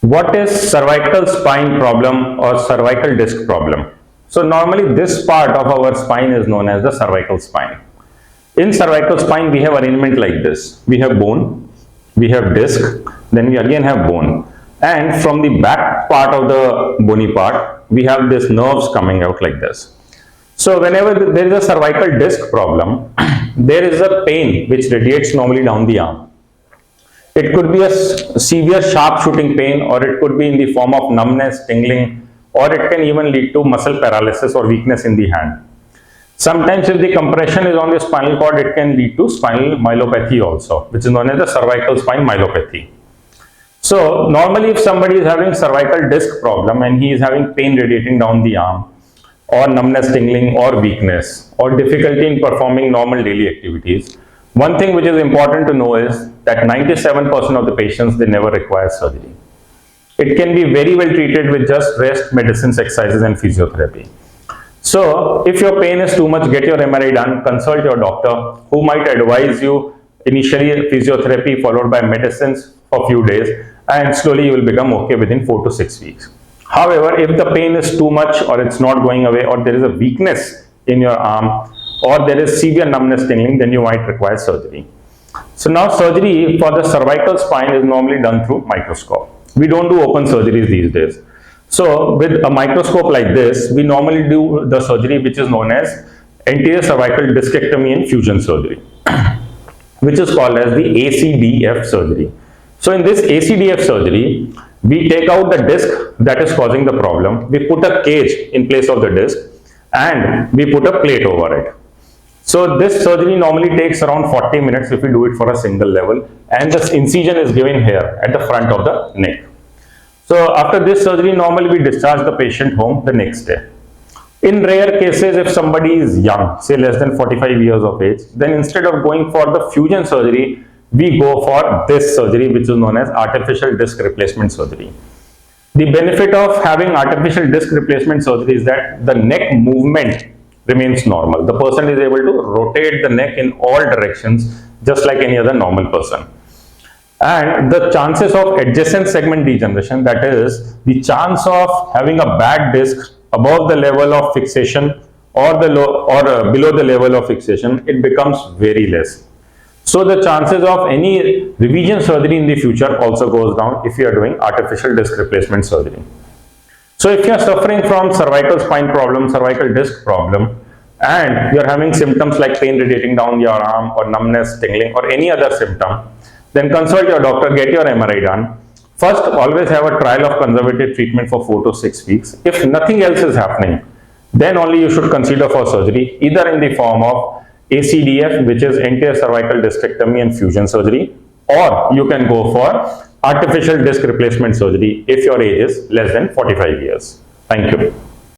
What is cervical spine problem or cervical disc problem? So normally this part of our spine is known as the cervical spine. In cervical spine we have arrangement like this. We have bone, we have disc, then we again have bone, and from the back part of the bony part we have these nerves coming out like this. So whenever there is a cervical disc problem, there is a pain which radiates normally down the arm. It could be a severe sharp shooting pain, or it could be in the form of numbness, tingling, or it can even lead to muscle paralysis or weakness in the hand. Sometimes if the compression is on the spinal cord, it can lead to spinal myelopathy also, which is known as the cervical spine myelopathy. So normally if somebody is having cervical disc problem and he is having pain radiating down the arm, or numbness, tingling, or weakness, or difficulty in performing normal daily activities, one thing which is important to know is that 97% of the patients, they never require surgery. It can be very well treated with just rest, medicines, exercises, and physiotherapy. So if your pain is too much, get your MRI done, consult your doctor, who might advise you initially physiotherapy followed by medicines for a few days, and slowly you will become okay within 4 to 6 weeks. However, if the pain is too much, or it's not going away, or there is a weakness in your arm, or there is severe numbness, tingling, then you might require surgery. So now surgery for the cervical spine is normally done through microscope. We don't do open surgeries these days. So with a microscope like this, we normally do the surgery which is known as anterior cervical discectomy and fusion surgery, which is called as the ACDF surgery. So in this ACDF surgery, we take out the disc that is causing the problem, we put a cage in place of the disc, and we put a plate over it. So this surgery normally takes around 40 minutes if we do it for a single level, and this incision is given here at the front of the neck. So after this surgery, normally we discharge the patient home the next day. In rare cases, if somebody is young, say less than 45 years of age, then instead of going for the fusion surgery, we go for this surgery which is known as artificial disc replacement surgery. The benefit of having artificial disc replacement surgery is that the neck movement remains normal. The person is able to rotate the neck in all directions just like any other normal person. And the chances of adjacent segment degeneration, that is the chance of having a bad disc above the level of fixation or below the level of fixation, it becomes very less. So the chances of any revision surgery in the future also goes down if you are doing artificial disc replacement surgery. So if you are suffering from cervical spine problem, cervical disc problem, and you are having symptoms like pain radiating down your arm, or numbness, tingling, or any other symptom, then consult your doctor, get your MRI done. First, always have a trial of conservative treatment for 4 to 6 weeks. If nothing else is happening, then only you should consider for surgery, either in the form of ACDF, which is anterior cervical discectomy and fusion surgery, or you can go for artificial disc replacement surgery if your age is less than 45 years. Thank you.